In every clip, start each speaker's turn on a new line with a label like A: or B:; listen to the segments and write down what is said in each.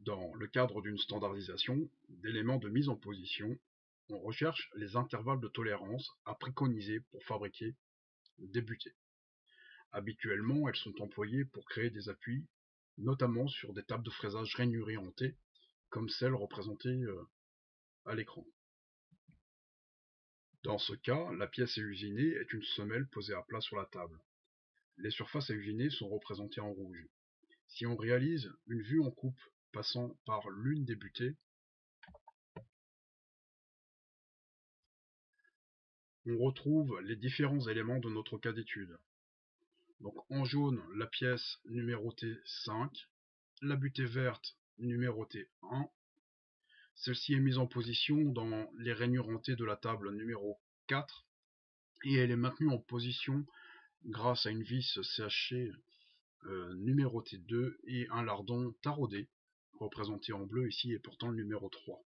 A: Dans le cadre d'une standardisation d'éléments de mise en position, on recherche les intervalles de tolérance à préconiser pour fabriquer des butées. Habituellement, elles sont employées pour créer des appuis, notamment sur des tables de fraisage rainurées en T, comme celle représentée à l'écran. Dans ce cas, la pièce à usiner est une semelle posée à plat sur la table. Les surfaces à usiner sont représentées en rouge. Si on réalise une vue en coupe passant par l'une des butées, on retrouve les différents éléments de notre cas d'étude. Donc en jaune, la pièce numérotée 5, la butée verte numérotée 1. Celle-ci est mise en position dans les rainures en T de la table numéro 4 et elle est maintenue en position grâce à une vis CHC numérotée 2 et un lardon taraudé, représenté en bleu ici et portant le numéro 3.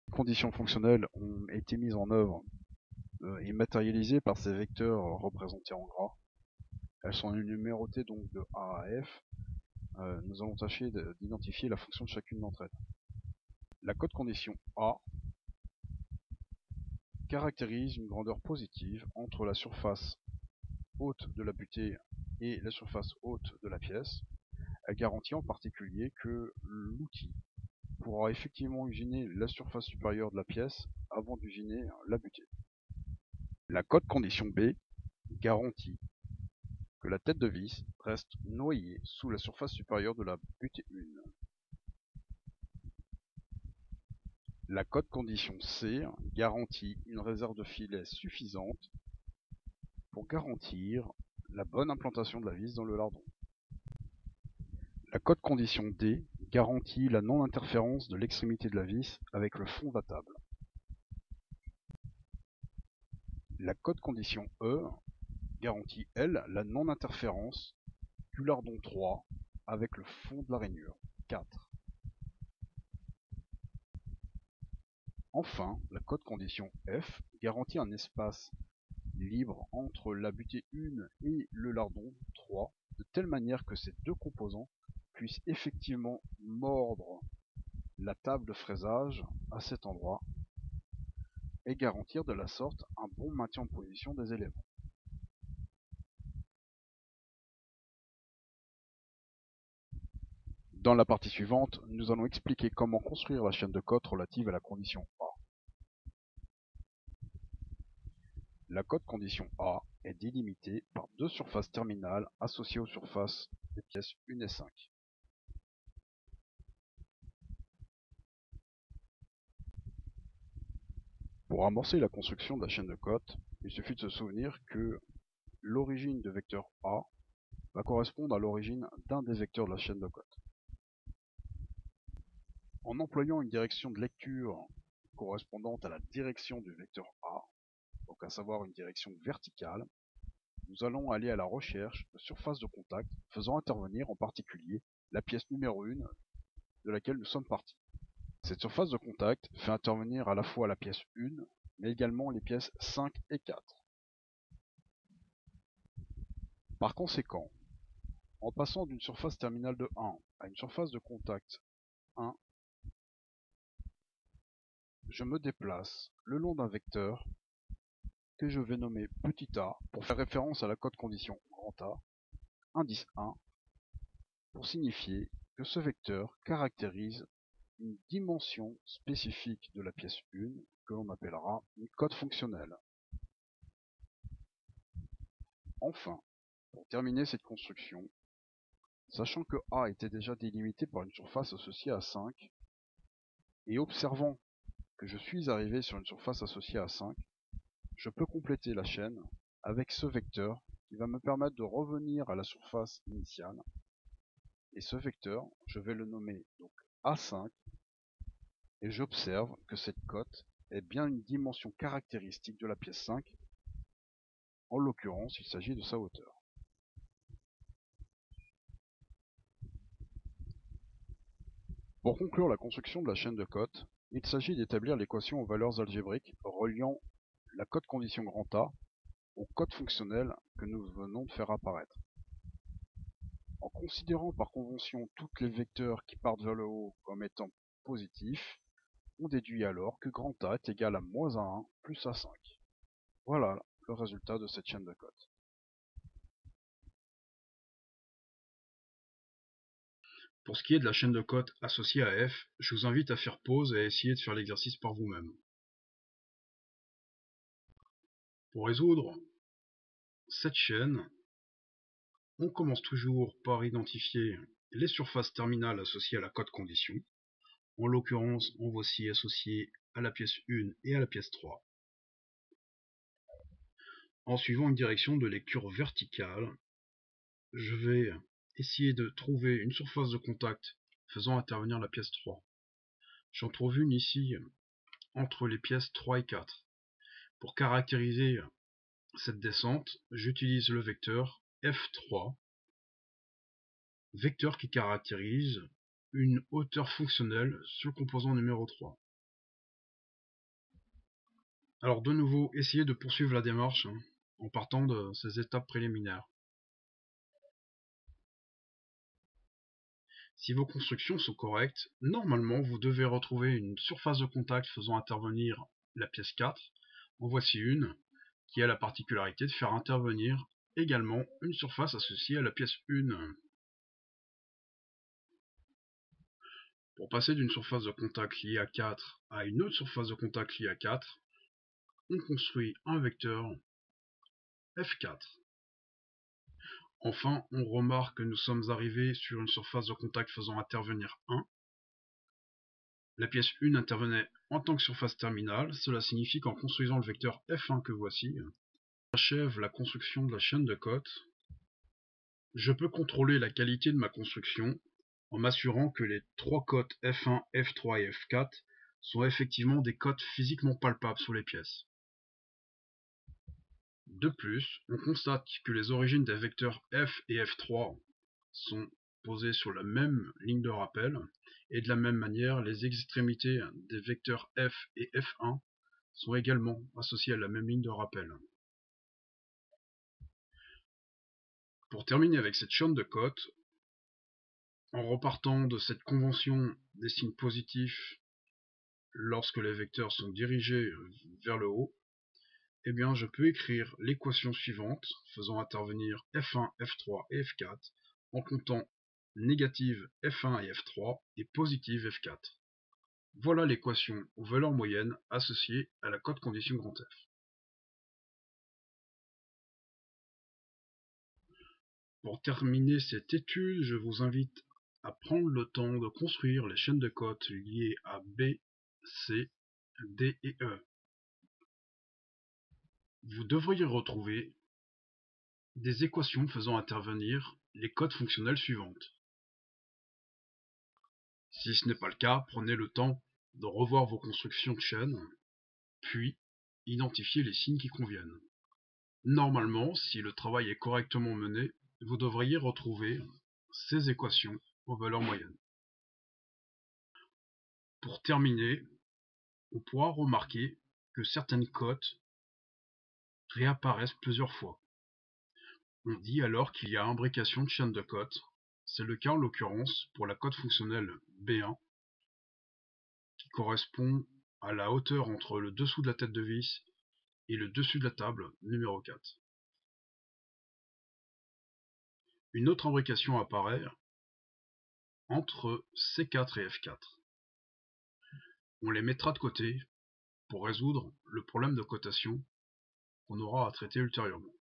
B: Les conditions fonctionnelles ont été mises en œuvre et matérialisées par ces vecteurs représentés en gras. Elles sont numérotées donc de A à F. Nous allons tâcher d'identifier la fonction de chacune d'entre elles. La code condition A caractérise une grandeur positive entre la surface haute de la butée et la surface haute de la pièce. Elle garantit en particulier que l'outil pourra effectivement usiner la surface supérieure de la pièce avant d'usiner la butée. La code condition B garantit que la tête de vis reste noyée sous la surface supérieure de la butée 1. La code condition C garantit une réserve de filet suffisante pour garantir la bonne implantation de la vis dans le lardon. La code condition D garantit la non-interférence de l'extrémité de la vis avec le fond de la table. La code condition E garantit, elle, la non-interférence du lardon 3 avec le fond de la rainure 4. Enfin, la code condition F garantit un espace libre entre la butée 1 et le lardon 3, de telle manière que ces deux composants puissent effectivement mordre la table de fraisage à cet endroit et garantir de la sorte un bon maintien en position des éléments. Dans la partie suivante, nous allons expliquer comment construire la chaîne de cote relative à la condition A. La cote condition A est délimitée par deux surfaces terminales associées aux surfaces des pièces 1 et 5. Pour amorcer la construction de la chaîne de cote, il suffit de se souvenir que l'origine de vecteur A va correspondre à l'origine d'un des vecteurs de la chaîne de cote. En employant une direction de lecture correspondante à la direction du vecteur A, donc à savoir une direction verticale, nous allons aller à la recherche de surfaces de contact faisant intervenir en particulier la pièce numéro 1 de laquelle nous sommes partis. Cette surface de contact fait intervenir à la fois la pièce 1, mais également les pièces 5 et 4. Par conséquent, en passant d'une surface terminale de 1 à une surface de contact 1, je me déplace le long d'un vecteur que je vais nommer petit a pour faire référence à la cote condition grand A, indice 1, pour signifier que ce vecteur caractérise une dimension spécifique de la pièce 1 que l'on appellera une cote fonctionnelle. Enfin, pour terminer cette construction, sachant que A était déjà délimité par une surface associée à 5, et observant que je suis arrivé sur une surface associée à 5, je peux compléter la chaîne avec ce vecteur qui va me permettre de revenir à la surface initiale. Et ce vecteur, je vais le nommer donc A5, et j'observe que cette cote est bien une dimension caractéristique de la pièce 5. En l'occurrence, il s'agit de sa hauteur. Pour conclure la construction de la chaîne de cotes, il s'agit d'établir l'équation aux valeurs algébriques reliant la cote condition grand A aux cotes fonctionnelles que nous venons de faire apparaître. En considérant par convention tous les vecteurs qui partent vers le haut comme étant positifs, on déduit alors que grand A est égal à moins A1 plus A5. Voilà le résultat de cette chaîne de code.
A: Pour ce qui est de la chaîne de cotes associée à f, je vous invite à faire pause et à essayer de faire l'exercice par vous-même. Pour résoudre cette chaîne, on commence toujours par identifier les surfaces terminales associées à la cote condition. En l'occurrence, on voici associé à la pièce 1 et à la pièce 3. En suivant une direction de lecture verticale, je vais essayer de trouver une surface de contact faisant intervenir la pièce 3. J'en trouve une ici entre les pièces 3 et 4. Pour caractériser cette descente, j'utilise le vecteur F3, vecteur qui caractérise une hauteur fonctionnelle sur le composant numéro 3. Alors de nouveau, essayez de poursuivre la démarche en partant de ces étapes préliminaires. Si vos constructions sont correctes, normalement vous devez retrouver une surface de contact faisant intervenir la pièce 4. En voici une qui a la particularité de faire intervenir également une surface associée à la pièce 1. Pour passer d'une surface de contact liée à 4 à une autre surface de contact liée à 4, on construit un vecteur F4. Enfin, on remarque que nous sommes arrivés sur une surface de contact faisant intervenir 1. La pièce 1 intervenait en tant que surface terminale, cela signifie qu'en construisant le vecteur F1 que voici, j'achève la construction de la chaîne de cotes. Je peux contrôler la qualité de ma construction en m'assurant que les trois cotes F1, F3 et F4 sont effectivement des cotes physiquement palpables sur les pièces. De plus, on constate que les origines des vecteurs F et F3 sont posées sur la même ligne de rappel, et de la même manière, les extrémités des vecteurs F et F1 sont également associées à la même ligne de rappel. Pour terminer avec cette chaîne de cotes, en repartant de cette convention des signes positifs lorsque les vecteurs sont dirigés vers le haut, eh bien je peux écrire l'équation suivante faisant intervenir F1, F3 et F4 en comptant négative F1 et F3 et positive F4. Voilà l'équation aux valeurs moyennes associées à la cote condition grand F. Pour terminer cette étude, je vous invite à prendre le temps de construire les chaînes de cotes liées à B, C, D et E. Vous devriez retrouver des équations faisant intervenir les cotes fonctionnelles suivantes. Si ce n'est pas le cas, prenez le temps de revoir vos constructions de chaînes, puis identifiez les signes qui conviennent. Normalement, si le travail est correctement mené, vous devriez retrouver ces équations aux valeurs moyennes. Pour terminer, on pourra remarquer que certaines cotes réapparaissent plusieurs fois. On dit alors qu'il y a imbrication de chaînes de cotes. C'est le cas en l'occurrence pour la cote fonctionnelle B1 qui correspond à la hauteur entre le dessous de la tête de vis et le dessus de la table numéro 4. Une autre imbrication apparaît entre C4 et F4. On les mettra de côté pour résoudre le problème de cotation qu'on aura à traiter ultérieurement.